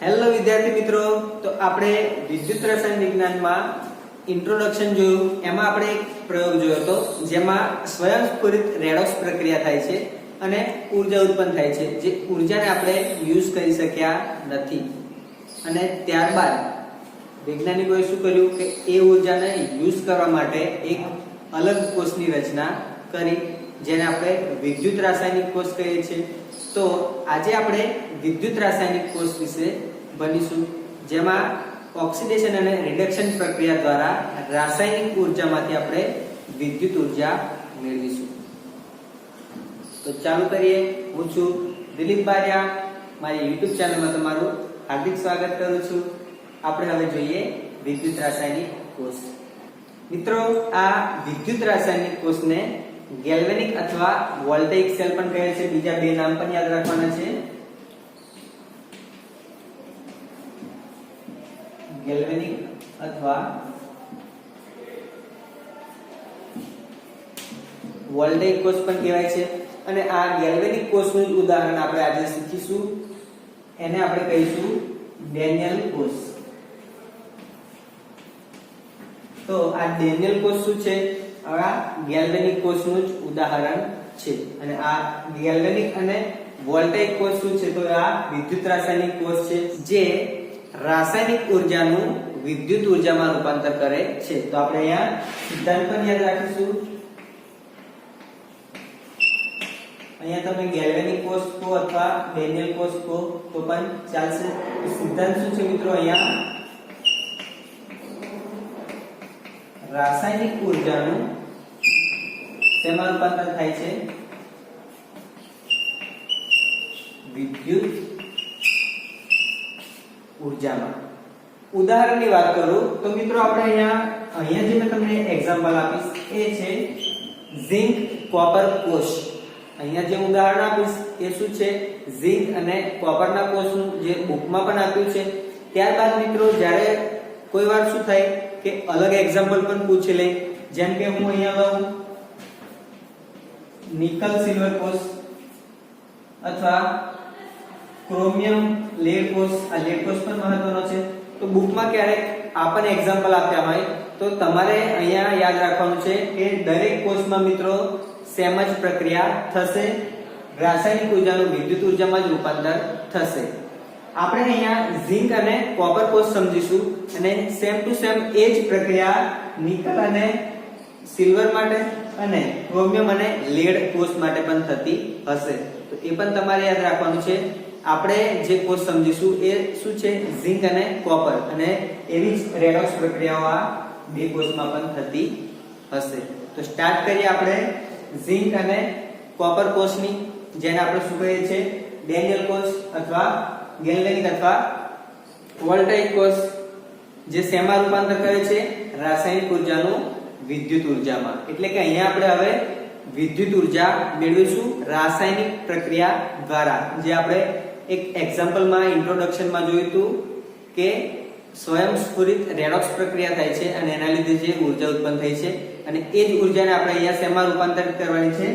Hello વિદ્યાર્થી મિત્રો, તો આપણે વિદ્યુત રસાયણ વિજ્ઞાનમાં ઇન્ટ્રોડક્શન જોયું. એમાં આપણે એક પ્રયોગ જોયો હતો જેમાં સ્વયંસ્ફુરિત રેડોક્સ પ્રક્રિયા થાય છે અને ઉર્જા ઉત્પન્ન થાય છે, જે ઉર્જાને આપણે યુઝ કરી શક્યા નથી. અને ત્યારબાદ વૈજ્ઞાનિકોએ શું કર્યું કે એ ઉર્જાને યુઝ કરવા માટે એક અલગ કોષની રચના કરી, જેને આપણે વિદ્યુત રાસાયણિક કોષ કહીએ છીએ. તો આજે આપણે વિદ્યુત રાસાયણિક કોષ વિશે ભણીશું, જેમાં ઓક્સિડેશન અને રિડક્શન પ્રક્રિયા દ્વારા રાસાયણિક ઉર્જામાંથી આપણે વિદ્યુત ઉર્જા મેળવીશું. તો ચાલુ કરીએ. હું છું દિલીપ બારિયા. મારી YouTube ચેનલમાં તમારું હાર્દિક સ્વાગત કરું છું. આપણે હવે જોઈએ વિદ્યુત રાસાયણિક કોષ. મિત્રો, આ વિદ્યુત રાસાયણિક કોષને ગેલ્વેનિક અથવા વોલ્ટેઇક સેલ પણ કહે છે. બીજા બે નામ પણ યાદ રાખવાના છે. ગેલ્વેનિક અથવા વોલ્ટેઇક કોષ પણ કહેવાય છે. અને આ ગેલ્વેનિક કોષનું જ ઉદાહરણ આપણે આજે શીખીશું. એને આપણે કહીશું ડેનિયલ કોષ. તો આ ડેનિયલ કોષ શું છે? આ ગેલ્વેનિક કોષનું જ ઉદાહરણ છે. અને આ ગેલ્વેનિક અને વોલ્ટેઇક કોષ શું છે? તો આ વિદ્યુત રાસાયણિક કોષ છે, જે રાસાયણિક ઉર્જાનું વિદ્યુત ઉર્જામાં રૂપાંતર કરે છે. તો આપણે અહીંયા સિદ્ધાંત પણ યાદ રાખીશું. અહીંયા તમે ગેલ્વેનિક કોષ કહો અથવા ડેનિયલ કોષ કહો તો પણ ચાલશે. સિદ્ધાંત શું છે મિત્રો? અહીંયા રાસાયણિક ઉર્જાનું શેમાં રૂપાંતર થાય છે? વિદ્યુત ઉર્જામાં. ઉદાહરણની વાત કરું તો મિત્રો, આપણે અહીંયા જે મેં તમને એક્ઝામ્પલ આપીશ એ છે ઝિંક કોપર કોષ. અહીંયા જે ઉદાહરણ આપીશ એ શું છે? ઝિંક અને કોપરના કોષનું, જે બુકમાં પણ આપ્યું છે. ત્યારબાદ મિત્રો, જ્યારે કોઈ વાર શું થાય કે અલગ એક્ઝામ્પલ પણ પૂછી લે, જેમ કે હું અહીંયા લઉં નિકલ સિલ્વર કોષ અથવા ક્રોમિયમ લેડ કોષ. આ લેડ કોષ પણ મહત્વનો છે. તો બુકમાં ક્યારેક આ પણ એક્ઝામ્પલ આપ્યા હોય તો તમારે અહીંયા યાદ રાખવાનું છે કે દરેક કોષમાં મિત્રો સેમ જ પ્રક્રિયા થશે. રાસાયણિક ઉર્જાનું વિદ્યુત ઉર્જામાં જ રૂપાંતર થશે. આપણે અહીંયા ઝિંક અને કોપર કોષ સમજીશું, અને સેમ ટુ સેમ એ જ પ્રક્રિયા નિકલ અને સિલ્વર માટે અને ક્રોમિયમ અને લેડ કોષ માટે પણ થતી હશે. તો એ પણ તમારે યાદ રાખવાનું છે. આપણે જે કોષ સમજીશું એ શું છે? ઝિંક અને કોપર. અને એવી જ રેડોક્સ પ્રક્રિયાઓ આ બે કોષમાં પણ થતી હશે. તો સ્ટાર્ટ કરીએ આપણે ઝિંક અને કોપર કોષની, જેને આપણે શું કહીએ છીએ? ડેનિયલ કોષ અથવા ગેલ્વેનિક અથવા વોલ્ટેઇક કોષ, જે શેમાં રૂપાંતર કરે છે? રાસાયણિક ઉર્જાનું વિદ્યુત ઉર્જામાં. એટલે કે અહીંયા આપણે હવે વિદ્યુત ઉર્જા મેળવીશું રાસાયણિક પ્રક્રિયા દ્વારા. જે આપણે એક એક્ઝામ્પલમાં ઇન્ટ્રોડક્શનમાં જોયું હતું કે સ્વયંસ્ફુરિત રેડોક્સ પ્રક્રિયા થાય છે અને એના લીધે જે ઉર્જા ઉત્પન્ન થઈ છે, અને એ જ ઉર્જાને આપણે અહીંયા શેમાં રૂપાંતરિત કરવાની છે?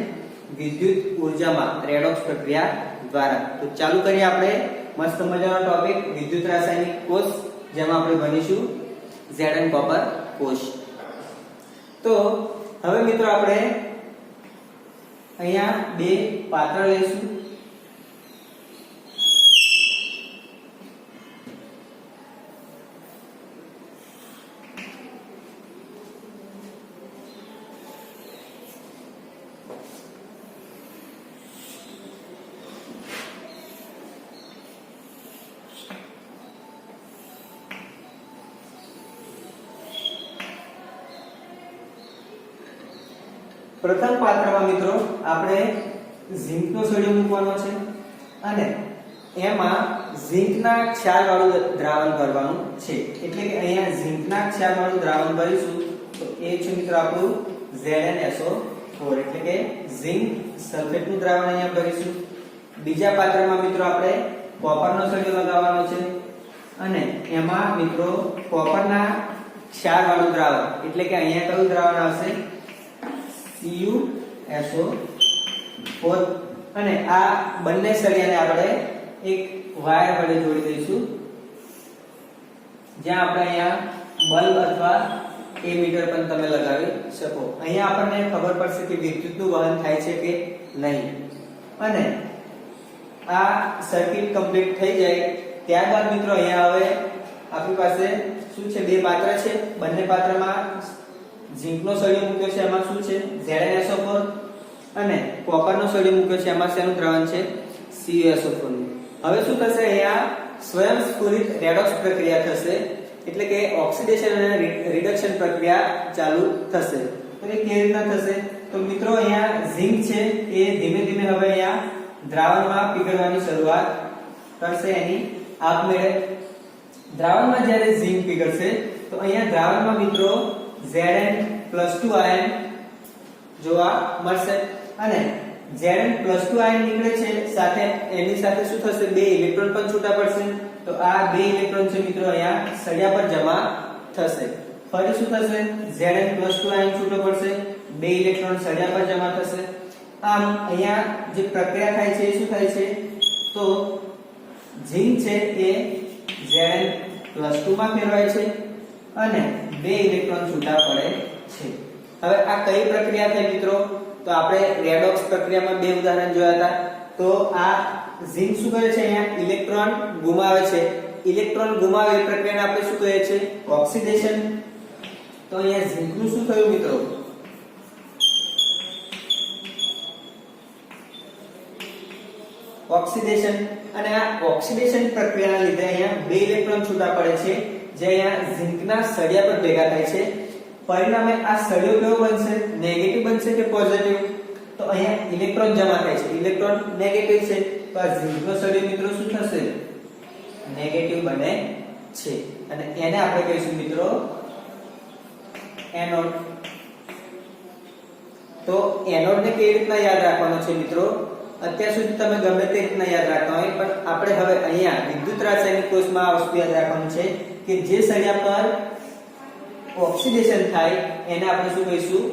વિદ્યુત ઉર્જામાં, રેડોક્સ પ્રક્રિયા દ્વારા. તો ચાલુ કરીએ આપણે મસ્ત મજાનો ટોપિક વિદ્યુત રાસાયણિક કોષ, જેમાં આપણે ભણીશું ઝેડ એન્ડ કોપર કોષ. તો હવે મિત્રો, આપણે અહીંયા બે પાત્ર લઈશું. પ્રથમ પાત્રમાં મિત્રો આપણે ઝિંકનો સળિયો મૂકવાનો છે અને એમાં ઝિંકના ક્ષારવાળું દ્રાવણ કરવાનું છે. એટલે કે અહીંયા ઝિંકના ક્ષારવાળું દ્રાવણ કરીશું તો એ છે મિત્રો આપણું ZnSO4. એટલે કે ઝિંક સલ્ફેટનું દ્રાવણ અહીંયા ભરીશું. બીજા પાત્રમાં મિત્રો આપણે કોપરનો સળિયો લગાવવાનો છે અને એમાં મિત્રો કોપરના ક્ષારવાળું દ્રાવણ, એટલે કે અહીંયા કયું દ્રાવણ આવશે? CuSO4. અને આ બંને સળિયાને આપણે એક વાયર વડે જોડી દઈશું જ્યાં આપણે અહીંયા બલ્બ અથવા એમીટર પણ તમે લગાવી શકો. અહીંયા આપણને ખબર પડશે કે વિદ્યુતનું વહન થાય છે કે નહીં. અને આ સર્કિટ કમ્પ્લીટ થઈ જાય ત્યારબાદ મિત્રો અહીંયા હવે આપણી પાસે શું છે, બે પાત્ર છે. બંને પાત્રમાં ઝીંકનો સળિયો મૂક્યો છે, એમાં શું છે ZnSO4, અને કોપરનો સળિયો મૂક્યો છે, એમાં શેનું દ્રાવણ છે CuSO4. હવે શું થશે, અહીંયા સ્વયંસ્ફુરિત રેડોક્સ પ્રક્રિયા થશે, એટલે કે ઓક્સિડેશન અને રિડક્શન પ્રક્રિયા ચાલુ થશે. તો એ કેવી રીતના થશે, તો મિત્રો અહીંયા ઝિંક છે એ ધીમે ધીમે હવે અહીંયા દ્રાવણમાં પીગળવાની શરૂઆત કરશે. એની આપમેળે દ્રાવણમાં જ્યારે ઝિંક પીગળશે તો અહીંયા દ્રાવણમાં મિત્રો Zn+2 આયન જોવા મળશે. અને Zn+2 આયન નીકળે છે, સાથે એની સાથે શું થશે, બે ઇલેક્ટ્રોન પણ છૂટા પડશે. તો આ બે ઇલેક્ટ્રોન છે મિત્રો અહીંયા સળિયા પર જમા થશે. ફરી શું થશે, Zn+2 આયન છૂટો પડશે, બે ઇલેક્ટ્રોન સળિયા પર જમા થશે. આમ અહીંયા જે પ્રક્રિયા થાય છે એ શું થાય છે, તો ઝિંક છે એ Zn+2 માં ફેરવાય છે અને બે ઇલેક્ટ્રોન છૂટા પડે છે. હવે આ કઈ પ્રક્રિયા થઈ મિત્રો, તો આપણે રેડોક્સ પ્રક્રિયામાં બે ઉદાહરણ જોયા હતા. તો આ ઝિંક શું કરે છે, અહીંયા ઇલેક્ટ્રોન ગુમાવે છે. ઇલેક્ટ્રોન ગુમાવે એ પ્રક્રિયાને આપણે શું કહીએ છીએ, ઓક્સિડેશન. તો અહીંયા ઝિંકનું શું થયું મિત્રો, ઓક્સિડેશન. અને આ ઓક્સિડેશન પ્રક્રિયાના લીધે અહીંયા બે ઇલેક્ટ્રોન છૂટા પડે છે, જે અહીંયા ઝિંકના સળિયા પર ભેગા થાય છે. પરિણામે આ સળિયો કેવો બનશે, નેગેટિવ બનશે કે પોઝિટિવ, તો અહીંયા ઇલેક્ટ્રોન જમા થાય છે, ઇલેક્ટ્રોન નેગેટિવ છે. તો આ ઝિંકનો સળિયો મિત્રો શું થશે, નેગેટિવ બને છે. અને એને આપણે કહીશું મિત્રો એનોડ. તો એનોડ ને કેવી રીતના યાદ રાખવાનો છે મિત્રો, અત્યાર સુધી તમે ગમે તે રીતના યાદ રાખતા હોય, પણ આપણે હવે અહીંયા વિદ્યુત રાસાયણિક કોર્સમાં આ વસ્તુ યાદ રાખવાનું છે કે જે સળિયા પર ઓક્સિડેશન થાય એને આપણે શું કહીશું,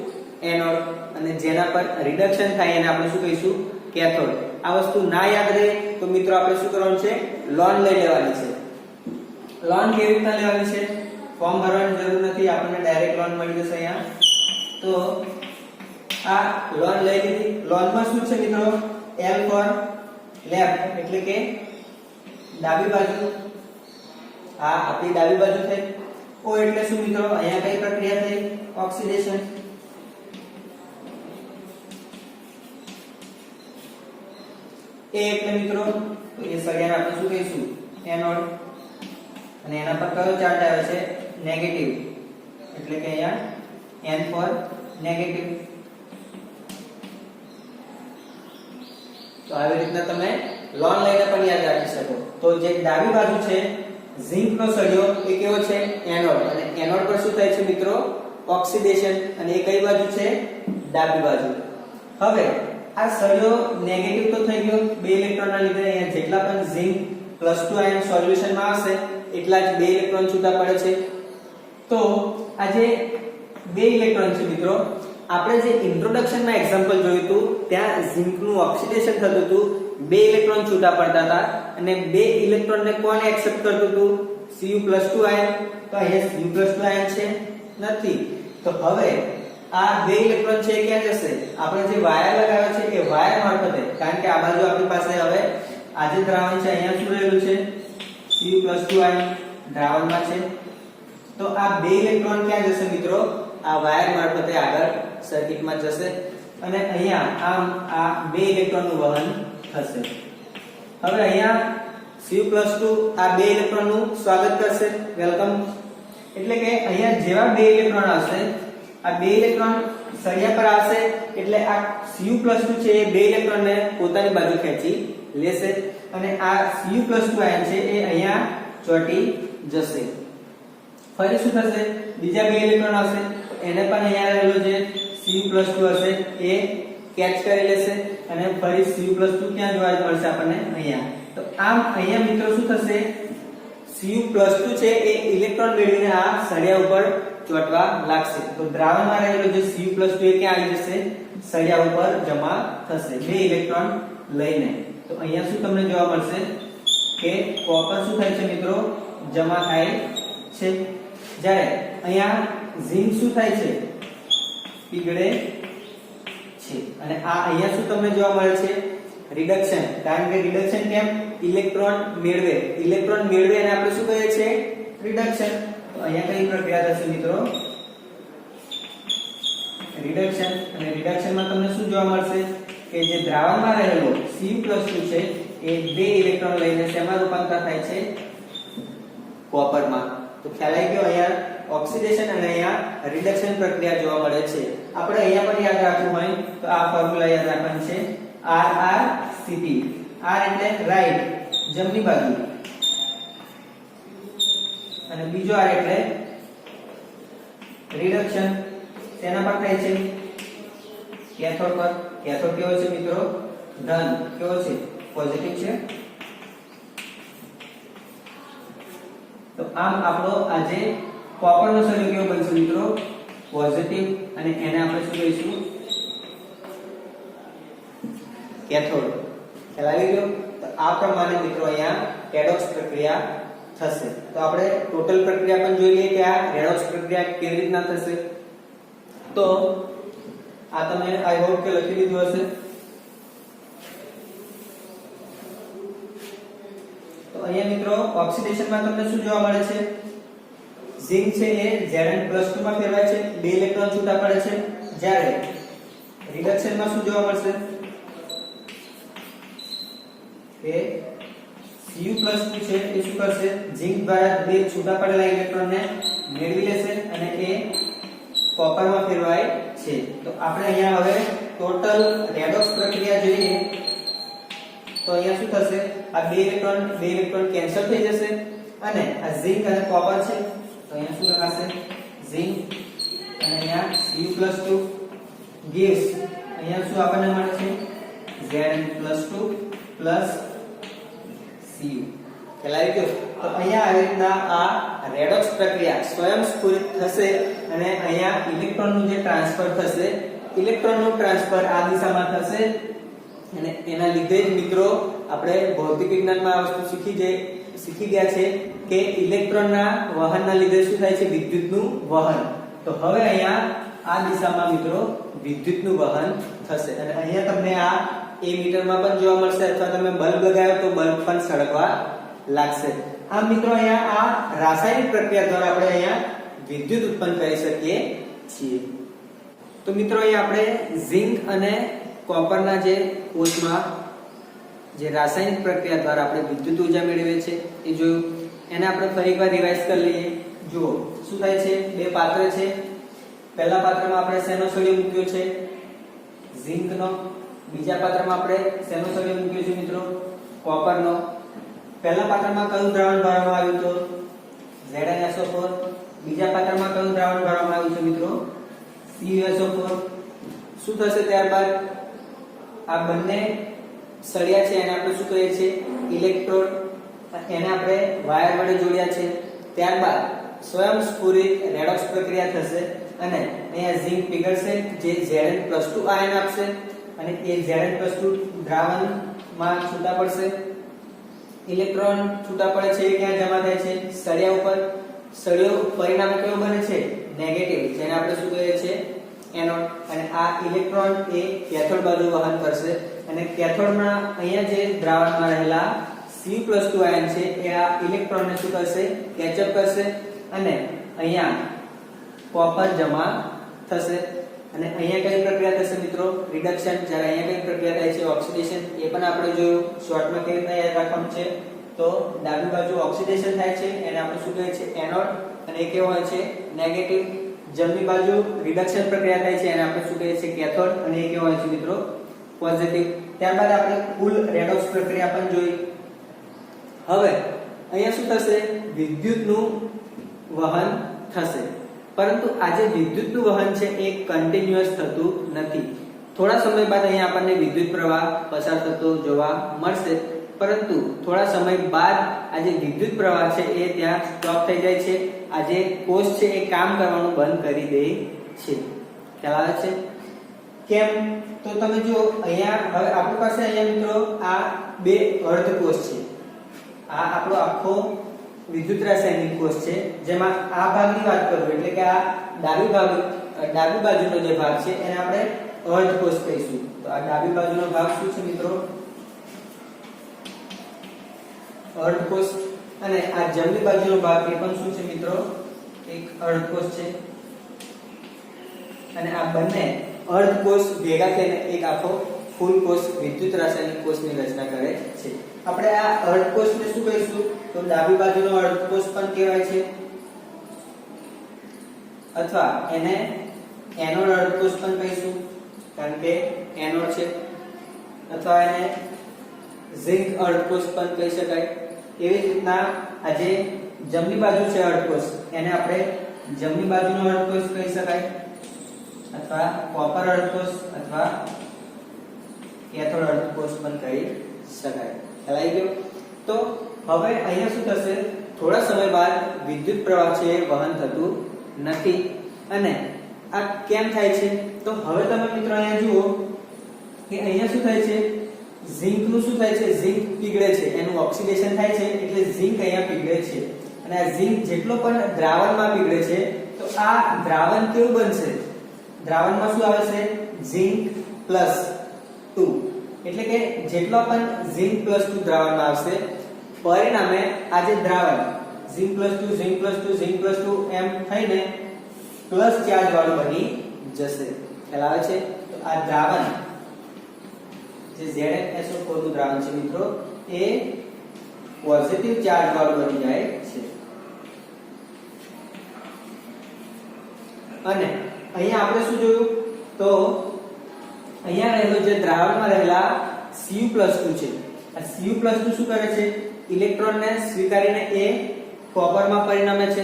એનોડ, અને જેના પર રિડક્શન થાય એને આપણે શું કહીશું, કેથોડ. આ વસ્તુ ના યાદ રહે તો મિત્રો આપણે શું કરવાનું છે, લોન લઈ લેવાની છે. લોન કેવી રીતના લેવાની છે, ફોર્મ ભરવાની જરૂર નથી, આપણને ડાયરેક્ટ લોન મળી જશે અહીંયા. તો આ લોન લઈ લીધી. લોનમાં શું છે મિત્રો, L ફોર લેફ્ટ, એટલે કે ડાબી બાજુ. આ આપણી ડાબી બાજુ થઈ. O એટલે શું મિત્રો, અહીંયા કઈ પ્રક્રિયા થઈ, ઓક્સિડેશન. A એટલે મિત્રો તો એ સળિયાને આપણે શું કહીશું, એનોડ. અને એના પર કયો ચાર્જ આવે છે, નેગેટિવ, એટલે કે અહીંયા N ફોર નેગેટિવ. તો આવી રીતના તમે લોન લઈને પણ યાદ રાખી શકો. તો જે ડાબી બાજુ છે ઝિંકનો સળિયો એ કેવો છે, એનોડ. અને એનોડ પર શું થાય છે મિત્રો, ઓક્સિડેશન. અને એ કઈ બાજુ છે, ડાબી બાજુ. હવે આ સળિયો નેગેટિવ તો થઈ ગયો બે ઇલેક્ટ્રોનના લીધે. અહીંયા જેટલા પણ ઝિંક+2 આયન સોલ્યુશનમાં આવશે એટલા જ બે ઇલેક્ટ્રોન છૂટા પડે છે. તો આ જે બે ઇલેક્ટ્રોન છે મિત્રો, આપણે જે ઇન્ટ્રોડક્શનમાં એક્ઝામ્પલ જોયું હતું ત્યાં ઝિંકનું ઓક્સિડેશન થતું હતું, બે ઇલેક્ટ્રોન છૂટા પડતા હતા, અને બે ઇલેક્ટ્રોનને કોણ એક્સેપ્ટ કરતું હતું, Cu+2 આયન. તો અહીંયા Cu+2 આયન છે નથી. તો હવે આ બે ઇલેક્ટ્રોન છે ક્યાં જશે, આપણે જે વાયર લગાવ્યો છે એ વાયર મારફતે, કારણ કે આ બાજુ આપણી પાસે હવે આ જે દ્રાવણ છે અહીંયા શું રહેલું છે, Cu+2 આયન દ્રાવણમાં છે. તો આ બે ઇલેક્ટ્રોન ક્યાં જશે મિત્રો, આ વાયર મારફતે આગળ સર્કિટમાં જશે, અને અહીંયા આમ આ બે ઇલેક્ટ્રોનનું વહન થશે. હવે અહીંયા Cu+2 આ બે ઇલેક્ટ્રોનનું સ્વાગત કરશે, વેલકમ. એટલે કે અહીંયા જેવા બે ઇલેક્ટ્રોન આવશે, આ બે ઇલેક્ટ્રોન સળિયા પર આવશે એટલે આ Cu+2 છે એ બે ઇલેક્ટ્રોનને પોતાની બાજુ ખેંચી લેશે, અને આ Cu+2 આયન છે એ અહીંયા ચોંટી જશે. ફરી શું થશે, બીજા બે ઇલેક્ટ્રોન આવશે, એને પણ અહીંયા રહેલો જે Cu+2 હશે એ કેચ કરી લેશે, અને ફરી Cu+2 ક્યાં જોવા મળશે આપણને, અહીંયા. તો આમ અહીંયા મિત્રો શું થશે, Cu+2 છે એ ઇલેક્ટ્રોન મેળવીને આ સળિયા ઉપર ચોંટવા લાગશે. તો દ્રાવણમાં રહેલો જે Cu+2 એ ક્યાં આવી જશે, સળિયા ઉપર જમા થશે બે ઇલેક્ટ્રોન લઈને. તો અહીંયા શું તમને જોવા મળશે કે કોપર શું થાય છે મિત્રો, જમા થાય છે, જ્યારે અહીંયા ઝીંક શું થાય છે, પીગળે છે. અને આ અહીંયા શું તમને જોવા મળે છે, રિડક્શન. કારણ કે રિડક્શન કેમ, ઇલેક્ટ્રોન મેળવે અને આપણે શું કહીએ છીએ, રિડક્શન. તો અહીંયા કઈ પ્રક્રિયા થશે મિત્રો, રિડક્શન. અને રિડક્શનમાં તમને શું જોવા મળશે કે જે દ્રાવણમાં રહેલો Cu+2 છે એ 2 ઇલેક્ટ્રોન લઈને શેમાં રૂપાંતર થાય છે, કોપરમાં. તો ખ્યાલ આવી ગયો, અહીંયા ઓક્સિડેશન અને અહીંયા રિડક્શન પ્રક્રિયા જોવા મળે છે. આપણે અહીંયા પણ યાદ રાખવું હોય તો આ ફોર્મ્યુલા યાદ રાખવાનું છે, RRCP. R એટલે રાઈટ, જમણી બાજુ, અને બીજો R એટલે રિડક્શન. તેના પર થાય છે, કેથોડ પર. કેથોડ કેવો છે મિત્રો, ધન. કેવો છે, પોઝિટિવ છે. તો આમ આપણો આજે કોપરનો સોલ્યુટ કેવો બનશે મિત્રો, પોઝિટિવ. અને એને આપણે શું કહીશું, કેથોડ. ખ્યાલ આવી ગયો. તો આ પ્રમાણે મિત્રો અહીંયા રેડોક્સ પ્રક્રિયા થશે. તો આપણે ટોટલ પ્રક્રિયા પણ જોઈ લઈએ કે આ રેડોક્સ પ્રક્રિયા કેવી રીતના થશે. તો આ તમે આઈ હોપ કે લખી લીધું હશે. તો અહીંયા મિત્રો ઓક્સિડેશનમાં તમને શું જોવા મળે છે, ઝિંક છે એ Zn+2 માં ફેરવાય છે, 2 ઇલેક્ટ્રોન છૂટા પડે છે. જ્યારે રિડક્શનમાં શું જોવા મળશે કે Cu+2 છે એ શું કરશે, ઝિંક દ્વારા 2 છૂટા પડેલા ઇલેક્ટ્રોનને મેળવી લેશે અને એ કોપરમાં ફેરવાય છે. તો આપણે અહીંયા હવે ટોટલ રેડોક્સ પ્રક્રિયા જોઈએ તો અહીંયા શું થશે, આ 2 ઇલેક્ટ્રોન કેન્સલ થઈ જશે અને આ ઝિંક અને કોપર છે તો અહીંયા શું લખાશે, ઝિંક અને અહીંયા Cu+2 gives અહીંયા શું આપણને મળે છે, Zn+2 Cu. ખ્યાલ આવી ગયો. તો અહીંયા આવી રીતના આ રેડોક્સ પ્રક્રિયા સ્વયંસ્ફુરિત થશે અને અહીંયા ઇલેક્ટ્રોનનું જે ટ્રાન્સફર થશે, ઇલેક્ટ્રોનનું ટ્રાન્સફર આ દિશામાં થશે અને એના લીધે જ મિત્રો આપણે ભૌતિક વિજ્ઞાનમાં આ વસ્તુ શીખી ગયા છે કે ઇલેક્ટ્રોનના વહનના લીધે શું થાય છે, વિદ્યુતનું વહન. તો હવે અહીંયા આ દિશામાં મિત્રો વિદ્યુતનું વહન થશે અને અહીંયા તમને આ એ મીટરમાં પણ જોવા મળશે અથવા તમે બલ્બ લગાવ્યો તો બલ્બ પણ સળગવા લાગશે. આમ મિત્રો અહીંયા આ રાસાયણિક પ્રક્રિયા દ્વારા આપણે અહીંયા વિદ્યુત ઉત્પન્ન કરી શકીએ છીએ. તો મિત્રો અહીંયા આપણે ઝિંક અને કોપરના જે કોષમાં જે રાસાયણિક પ્રક્રિયા દ્વારા આપણે વિદ્યુત ઉર્જા મેળવીએ છીએ એ જોયું. એને આપણે ફરી એકવાર રિવાઇઝ કરી લઈએ. જુઓ શું થાય છે, 2 પાત્ર છે. પહેલા પાત્રમાં આપણે શેનો સોડિયમ મૂક્યો છે, ઝિંકનો. બીજા પાત્રમાં આપણે શેનો સોડિયમ મૂક્યો છે મિત્રો, કોપરનો. પહેલા પાત્રમાં કયું દ્રાવણ ભરવામાં આવ્યું તો ZnSO4. બીજા પાત્રમાં કયું દ્રાવણ ભરવામાં આવ્યું છે મિત્રો, CuSO4. શું થશે ત્યારબાદ, આ બંને સળિયા છે એને આપણે શું કહીએ છીએ, ઇલેક્ટ્રોડ. એને આપણે વાયર વડે જોડ્યા છે. ત્યારબાદ સ્વયંસ્ફુરિત રેડોક્સ પ્રક્રિયા થશે અને અહીંયા ઝિંક પીગળશે જે Zn+2 આયન આપશે અને એ Zn+2 દ્રાવણમાં છૂટા પડશે. ઇલેક્ટ્રોન છૂટા પડે છે ક્યાં જમા થાય છે, સળિયા ઉપર. સળિયો પરિણામે કયો બને છે, નેગેટિવ, જેને આપણે શું કહીએ છીએ, એનોડ. અને આ ઇલેક્ટ્રોન એ કેથોડ બાજુ વહન કરશે અને કેથોડમાં અહીંયા જે દ્રાવણમાં રહેલા Cu+2 આયન છે એ આ ઇલેક્ટ્રોનને શું કરશે, કેચઅપ કરશે અને અહીંયા કોપર જમા થશે. અને અહીંયા કઈ પ્રક્રિયા થશે મિત્રો, રિડક્શન. જ્યારે અહીંયા કઈ પ્રક્રિયા થાય છે, ઓક્સિડેશન. એ પણ આપણે જોયું શોર્ટમાં કેવી રીતે યાદ રાખવાનું છે. તો ડાબી બાજુ ઓક્સિડેશન થાય છે એને આપણે શું કહીએ છીએ, એનોડ, અને એ કેવો હોય છે, નેગેટિવ. જમણી બાજુ રિડક્શન પ્રક્રિયા થાય છે એને આપણે શું કહીએ છીએ, કેથોડ, અને એ કેવો હોય છે મિત્રો, પોઝિટિવ. ત્યારબાદ આપણે કુલ રેડોક્સ પ્રક્રિયા પણ જોઈ. હવે અહીંયા શું થશે, વિદ્યુતનું વહન થશે. પરંતુ આજે વિદ્યુતનું વહન છે એ કન્ટિન્યુઅસ થતું નથી. થોડા સમય બાદ અહીંયા આપણને વિદ્યુત પ્રવાહ પસાર થતો જોવા મળશે, પરંતુ થોડા સમય બાદ આજે વિદ્યુત પ્રવાહ છે એ ત્યાં સ્ટોપ થઈ જાય છે. આજે કોષ છે એ કામ કરવાનું બંધ કરી દે છે. ખ્યાલ આવે છે કેમ? તો તમે જો અહીંયા હવે આપણી પાસે અહીંયા મિત્રો આ 2 અર્ધકોષ છે. આ આપણો આખો વિદ્યુત રાસાયણિક કોષ છે, જેમાં આ ભાગની વાત કરું એટલે કે આ ડાબી બાજુનો જે ભાગ છે એને આપણે અર્ધ કોષ કહીશું. તો આ ડાબી બાજુનો ભાગ શું છે મિત્રો? અર્ધ કોષ. અને આ જમણી બાજુનો ભાગ એ પણ શું છે મિત્રો? એક અર્ધ કોષ છે. અને આ બંને અર્ધ કોષ ભેગા થઈને એક આખો ફૂલ કોષ વિદ્યુત રાસાયણિક કોષની રચના કરે છે. આપણે આ અર્ધ કોષને શું કહીશું? તો ડાબી બાજુનો અર્ધ કોષ પણ કહેવાય છે, અથવા એને એનોડ અર્ધ કોષ પણ કહીશું કારણ કે એનોડ છે, અથવા એને ઝિંક અર્ધ કોષ પણ કહી શકાય. એવી રીતના આ જે જમણી બાજુ છે અર્ધ કોષ, એને આપણે જમણી બાજુનો અર્ધ કોષ કહી શકાય, અથવા કોપર અર્ધ કોષ અથવા કેથોડ અર્ધ કોષ પણ કહી શકાય. ખ્યાલ આવી ગયો? તો હવે અહીંયા શું થશે? થોડા સમય બાદ વિદ્યુત પ્રવાહ છે એ વહન થતું નથી. અને આ કેમ થાય છે? તો હવે તમે મિત્રો અહીંયા જુઓ કે અહીંયા શું થાય છે? ઝિંક નું શું થાય છે? ઝિંક પીગળે છે, એનું ઓક્સિડેશન થાય છે એટલે ઝિંક અહીંયા પીગળે છે. અને આ ઝિંક જેટલો પણ દ્રાવણમાં પીગળે છે તો આ દ્રાવણ કેવું બનશે? દ્રાવણમાં શું આવે છે? ઝિંક +2. એટલે કે જેટલો પણ ઝિંક +2 દ્રાવણમાં આવશે, પરિણામે આ જે દ્રાવણ ઝિંક +2 એમ થઈને પ્લસ ચાર્જ વાળું બની જશે. ખ્યાલ આવે છે? તો આ દ્રાવણ જે ZnSO4 નું દ્રાવણ છે મિત્રો, એ પોઝિટિવ ચાર્જ વાળું બની જાય છે. અને અહીંયા આપણે શું જોયું? તો અહીંયા રહેલો જે દ્રાવણમાં રહેલા Cu+2 છે, આ Cu+2 શું કરે છે? ઇલેક્ટ્રોનને સ્વીકારીને એ કોપરમાં પરિણમે છે.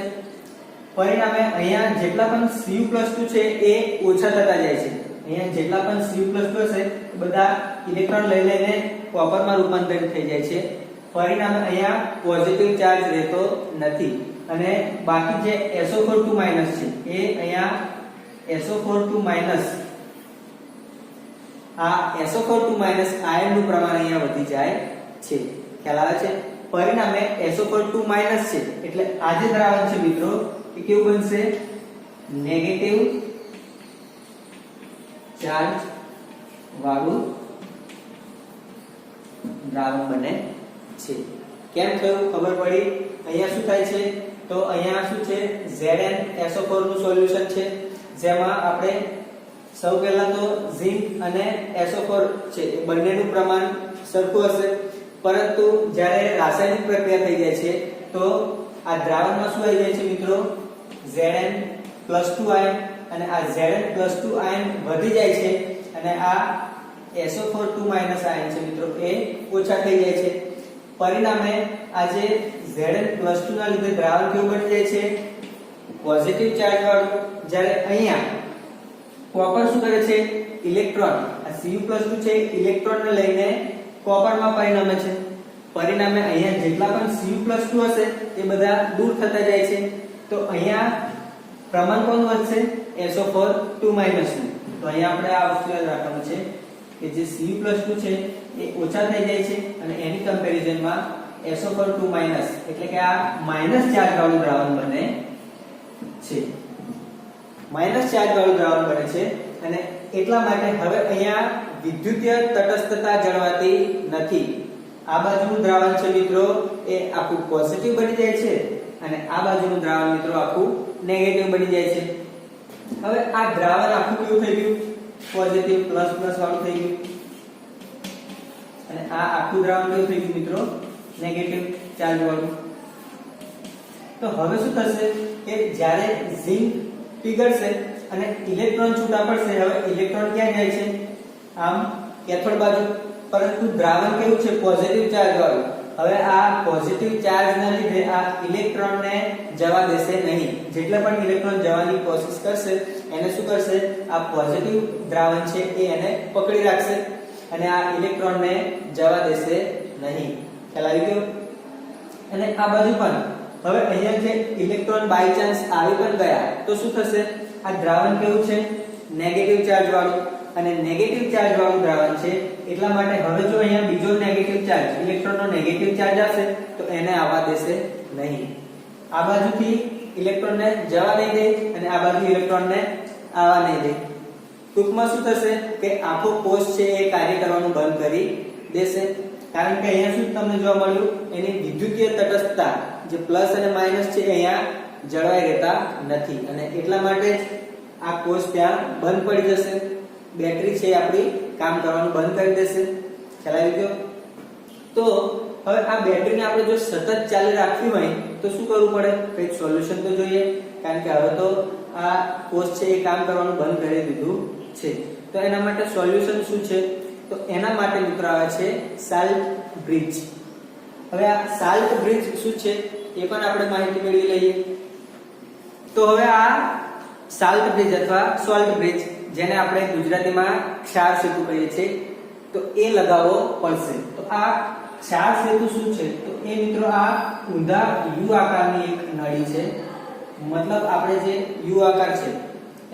પરિણામે અહીંયા જેટલા પણ Cu+2 છે એ ઓછા થતા જાય છે. અહીંયા જેટલા પણ Cu+2 હશે બધા ઇલેક્ટ્રોન લઈ લઈને કોપરમાં રૂપાંતરિત થઈ જાય છે. પરિણામે અહીંયા પોઝિટિવ ચાર્જ રહેતો નથી. અને બાકી જે SO4 છે એ અહીંયા SO4 આ SO4 આયનનું પ્રમાણ અહીંયા વધી જાય છે. ખ્યાલ આવે છે? પરિણામે SO4 છે એટલે આ જે દ્રાવણ છે મિત્રો એ કેવું બનશે? નેગેટિવ ચાર્જ વાળું દ્રાવણ બને છે. કેમ થયું? ખબર પડી? અહીંયા શું થાય છે? તો અહીંયા શું છે? ZnSO4 નું સોલ્યુશન છે, જેમાં આપણે સૌ પહેલા તો ઝિંક અને SO4 છે એ બંનેનું પ્રમાણ સરખું હશે. પરંતુ જ્યારે રાસાયણિક પ્રક્રિયા થઈ જાય છે તો આ દ્રાવણમાં શું આવી જાય છે મિત્રો? Zn+2 ion. અને આ Zn+2 આયન વધી જાય છે અને આ SO4 આયન છે મિત્રો એ ઓછા થઈ જાય છે. પરિણામે આ જે Zn+2 ના લીધે દ્રાવણ કેવું બની જાય છે? પોઝિટિવ ચાર્જ વાળું. જ્યારે અહીંયા કોપર શું કરે છે? ઇલેક્ટ્રોન, આ Cu+2 છે ઇલેક્ટ્રોનને લઈને કોપરમાં પરિણમે છે. પરિણામે અહીંયા જેટલા પણ Cu+2 હશે એ બધા દૂર થતા જાય છે. તો અહીંયા પ્રમાણ કોણ વધશે? SO4 નું. તો અહીંયા આપણે આ વસ્તુ યાદ રાખવાનું છે કે જે Cu+2 છે એ ઓછા થઈ જાય છે અને એની કમ્પેરિઝનમાં SO4 એટલે કે આ માઈનસ ચાર્જ વાળું દ્રાવણ બને છે. માઈનસ ચાર્જ વાળું દ્રાવણ બને છે અને એટલા માટે હવે અહીંયા વિદ્યુતીય તટસ્થતા જળવાતી નથી. આ બાજુનું દ્રાવણ છે મિત્રો એ આખું પોઝિટિવ બની જાય છે અને આ બાજુનું દ્રાવણ મિત્રો આખું નેગેટિવ બની જાય છે. હવે આ દ્રાવણ આખું કેવું થઈ ગયું? પોઝિટિવ પ્લસ વાળું થઈ ગયું. અને આ આખું દ્રાવણ કેવું થઈ ગયું મિત્રો? નેગેટિવ ચાર્જ વાળું. તો હવે શું થશે કે જ્યારે ઝિંક પીગળશે અને ઇલેક્ટ્રોન છૂટા પડશે, હવે ઇલેક્ટ્રોન ક્યાં જાય છે? આમ કેથોડ બાજુ. પરંતુ દ્રાવણ કેવું છે? પોઝિટિવ ચાર્જ વાળું. હવે આ પોઝિટિવ ચાર્જના લીધે આ ઇલેક્ટ્રોનને જવા દેશે નહીં. જેટલા પણ ઇલેક્ટ્રોન જવાની કોશિશ કરશે એને શું કરશે? આ પોઝિટિવ દ્રાવણ છે એ એને પકડી રાખશે અને આ ઇલેક્ટ્રોનને જવા દેશે નહીં. ખ્યાલ આવી ગયો? અને આ બાજુ પણ હવે અહીંયા જે ઇલેક્ટ્રોન બાય ચાન્સ આવી પણ ગયા તો શું થશે? આ દ્રાવણ કેવું છે? નેગેટિવ ચાર્જ વાળું. અને નેગેટિવ ચાર્જ વાળું દ્રાવણ છે એટલા માટે હવે જો અહીંયા બીજો નેગેટિવ ચાર્જ, ઇલેક્ટ્રોનનો નેગેટિવ ચાર્જ આવશે તો એને આવવા દેશે નહીં. આ બાજુથી ઇલેક્ટ્રોનને જવા નહીં દે અને આ બાજુ ઇલેક્ટ્રોનને આવવા નહીં દે. ટૂંકમાં શું થશે કે આખો કોષ છે એ કાર્ય કરવાનું બંધ કરી દેશે. કારણ કે અહીંયા શું તમને જોવા મળ્યું, એની વિદ્યુતીય તટસ્થતા જે પ્લસ અને માઈનસ છે અહીંયા જળવાઈ રહેતા નથી અને એટલા માટે જ આ કોષ ત્યાં બંધ પડી જશે. બેટરી છે આપણી કામ કરવાનું બંધ કરી દેશે. ખ્યાલ આવી ગયો? તો હવે આ બેટરીને આપણે જો સતત ચાલુ રાખવી હોય તો શું કરવું પડે? કંઈક સોલ્યુશન તો જોઈએ, કારણ કે હવે તો આ કોષ છે એ કામ કરવાનું બંધ કરી દીધું છે. તો એના માટે સોલ્યુશન શું છે? તો એના માટે મિત્રો આવે છે સાલ્ટ બ્રિજ. હવે આ સાલ્ટ બ્રિજ શું છે એ પણ આપણે માહિતી મેળવી લઈએ. તો હવે આ સાલ્ટ બ્રિજ અથવા સોલ્ટ બ્રિજ, જેને આપણે ગુજરાતીમાં ક્ષાર સેતુ કહીએ છીએ, તો એ લગાવવો પડશે. તો આ ક્ષાર સેતુ શું છે? તો એ મિત્રો આ ઊંધા યુ આકારની એક નળી છે. મતલબ આપણે જે યુ આકાર છે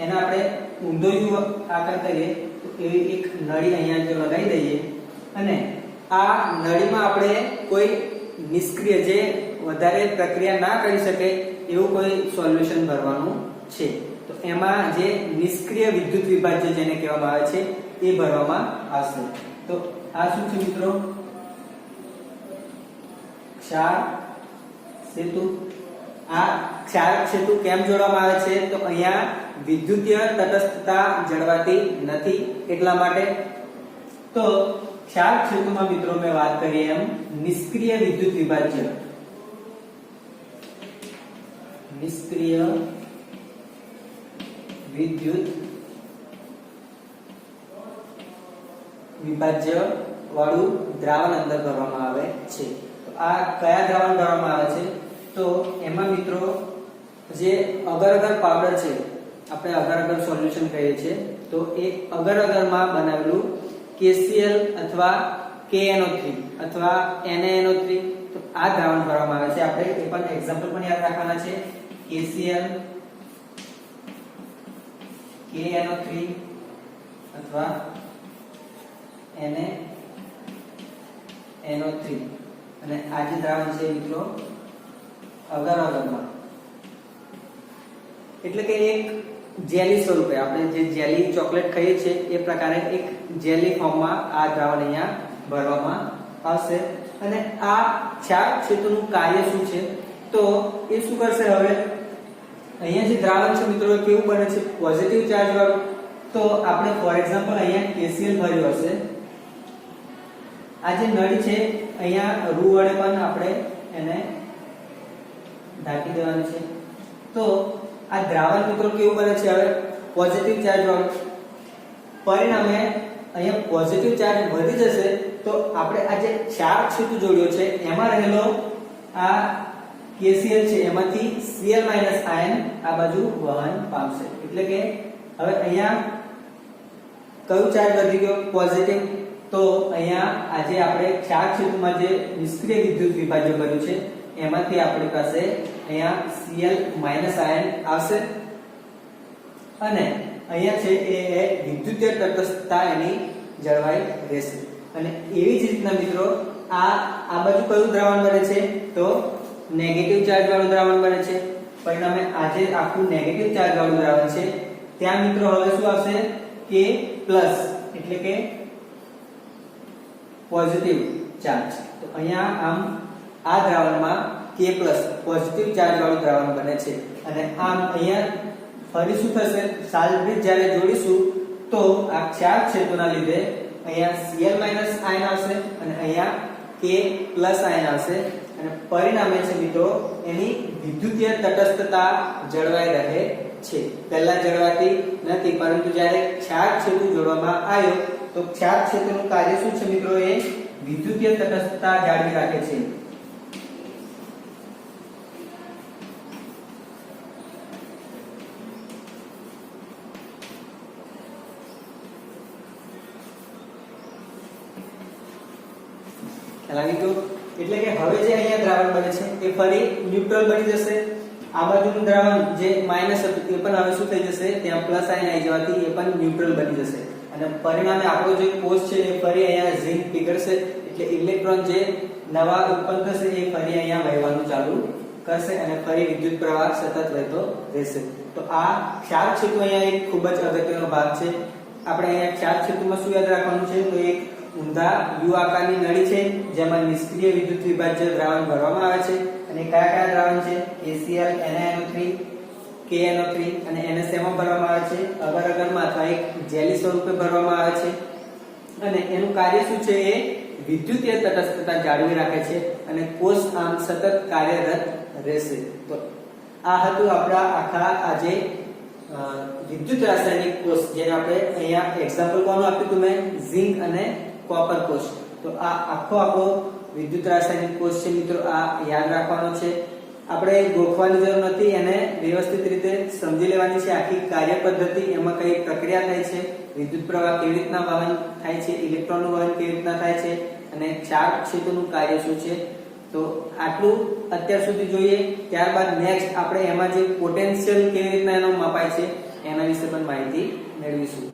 એને આપણે ઊંધો યુ આકાર કરીએ તો એવી એક નળી અહીંયા જો લગાવી દઈએ અને આ નળીમાં આપણે કોઈ નિષ્ક્રિય, જે વધારે પ્રક્રિયા ના કરી શકે એવું કોઈ સોલ્યુશન ભરવાનું છે. તો એમાં જે નિષ્ક્રિય વિદ્યુત વિભાજ્ય જેને કહેવામાં આવે છે એ ભરવામાં આવશે. તો આ શું છે મિત્રો? ક્ષાર સેતુ. આ ક્ષાર સેતુ કેમ જોડવામાં આવે છે? તો અહીંયા વિદ્યુતીય તટસ્થતા જળવાતી નથી એટલા માટે. તો ક્ષાર સેતુમાં મિત્રો મેં વાત કરી એમ નિષ્ક્રિય વિદ્યુત વિભાજ્ય, નિષ્ક્રિય વિદ્યુત વિભાજ્ય વાળું દ્રાવણ અંદર ભરવામાં આવે છે. તો આ કયા દ્રાવણ ભરવામાં આવે છે? તો એમાં મિત્રો જે અગર અગર પાવડર છે, આપણે અગર અગર સોલ્યુશન કહીએ છીએ, તો એ અગર અગરમાં બનાવેલું KCl અથવા KNO3 અથવા NaNO3, તો આ દ્રાવણ ભરવામાં આવે છે. આપણે એ પણ એક્ઝામ્પલ પણ યાદ રાખવાના છે. KCl, KNO3 અથવા NaNO3 અને આ જે દ્રાવણ છે મિત્રો અગર અગરમાં, એટલે કે એક જેલી સ્વરૂપે, આપણે જે જેલી ચોકલેટ ખાઈએ છીએ એ પ્રકારે એક જેલી ફોર્મમાં આ દ્રાવણ અહીંયા ભરવામાં આવશે. અને આ ક્ષાર સેતુનું કાર્ય શું છે? તો એ શું કરશે? હવે અહીંયા જે દ્રાવણ છે મિત્રો કેવું બને છે? પોઝિટિવ ચાર્જ વાળું. તો આપણે ફોર એક્ઝામ્પલ અહીંયા KCl ભર્યું હશે. આ જે નળી છે અહીંયા રૂ વડે પણ આપણે એને ઢાંકી દેવાની છે. તો આ દ્રાવણ મિત્રો કેવું બને છે? હવે પોઝિટિવ ચાર્જ વાળું. પરિણામે અહીંયા પોઝિટિવ ચાર્જ વધી જશે તો આપણે આ જે ક્ષાર સેતુ જોડ્યો છે એમાં રહેલો આ KCl છે એમાંથી Cl- આયન આ બાજુ વહન પામશે. એટલે કે હવે અહીંયા કયું ચાર્જ વધી ગયો? પોઝિટિવ. તો અહીંયા આજે આપણે ક્ષાર સેતુમાં જે નિષ્ક્રિય વિદ્યુત વિભાજ્ય કર્યું છે એમાંથી આપણી પાસે અહીંયા Cl- આયન આવશે અને અહીંયા છે એ વિદ્યુતીય તટસ્થતા એની જળવાઈ રહેશે. અને એવી જ રીતના મિત્રો આ બાજુ કયું દ્રાવણ બને છે? તો નેગેટિવ ચાર્જ વાળું દ્રાવણ બને છે. પરિણામે આજે આખું નેગેટિવ ચાર્જ વાળું દ્રાવણ છે ત્યાં મિત્રો હવે શું આવશે? K+, એટલે કે પોઝિટિવ ચાર્જ. તો અહીંયા આમ આ દ્રાવણમાં K+ પોઝિટિવ ચાર્જ વાળું દ્રાવણ બને છે. અને આમ અહીંયા ફરી શું થશે? સાલ્ટ બ્રિજ જ્યારે જોડીશું તો આ ક્ષાર સેતુના લીધે અહીંયા Cl- આયન આવશે અને અહીંયા K+ આયન આવશે અને પરિણામે છે મિત્રો એની વિદ્યુતીય તટસ્થતા જળવાઈ રહે છે. પહેલા જળવાતી નથી, પરંતુ જ્યારે ક્ષાર સેતુ જોડવામાં આવ્યો તો ક્ષાર સેતુનું કાર્ય શું છે મિત્રો? એ વિદ્યુતીય તટસ્થતા જાળવી રાખે છે. એટલે કે હવે જે અહીંયા દ્રાવણ બને છે એ ફરી ન્યુટ્રલ બની જશે. આ બાજુનું દ્રાવણ જે માઈનસ હતું એ પણ હવે શું થઈ જશે? ત્યાં પ્લસ આયન આવી જવાથી એ પણ ન્યુટ્રલ બની જશે અને પરિણામે આપણો જે કોષ છે એ ફરી અહીંયા ઝિંક પીગળશે. એટલે ઇલેક્ટ્રોન જે નવા ઉત્પન્ન થશે એ ફરી અહીંયા વહેવાનું ચાલુ કરશે અને ફરી વિદ્યુત પ્રવાહ સતત વહેતો રહેશે. તો આ ક્ષાર સેતુ અહીંયા એક ખૂબ જ અગત્યનો ભાગ છે. આપણે અહીંયા ક્ષાર સેતુમાં શું યાદ રાખવાનું છે? તો એક ઊંધા યુ આકારની નળી છે જેમાં નિષ્ક્રિય વિદ્યુત વિભાજ્ય દ્રાવણ ભરવામાં આવે છે. અને કયા કયા દ્રાવણ છે? ACl, NaNO3, KNO3 અને NaCl માં ભરવામાં આવે છે. અગર અગરમાં અથવા એક જેલી સ્વરૂપે ભરવામાં આવે છે. અને એનું કાર્ય શું છે? એ વિદ્યુતીય તટસ્થતા જાળવી રાખે છે અને કોષ આમ સતત કાર્યરત રહેશે. તો આ હતું આપણા આખા આજે વિદ્યુત રાસાયણિક કોષ, જેને આપણે અહીંયા એક્ઝામ્પલ કોનું આપ્યું હતું મેં? ઝિંક અને કોપર કોષ. તો આ આખો આપણો વિદ્યુત રાસાયણિક કોષ છે મિત્રો. આ યાદ રાખવાનો છે, આપણે ગોખવાની જરૂર નથી, એને વ્યવસ્થિત રીતે સમજી લેવાની છે. આખી કાર્ય પદ્ધતિ, એમાં કઈ પ્રક્રિયા થાય છે, વિદ્યુત પ્રવાહ કેવી રીતના વહન થાય છે, ઇલેક્ટ્રોનનું વહન કેવી રીતના થાય છે અને ક્ષાર ક્ષેત્રનું કાર્ય શું છે. તો આટલું અત્યાર સુધી જોઈએ. ત્યારબાદ નેક્સ્ટ આપણે એમાં જે પોટેન્શિયલ કેવી રીતના એનો મપાય છે એના વિશે પણ માહિતી મેળવીશું.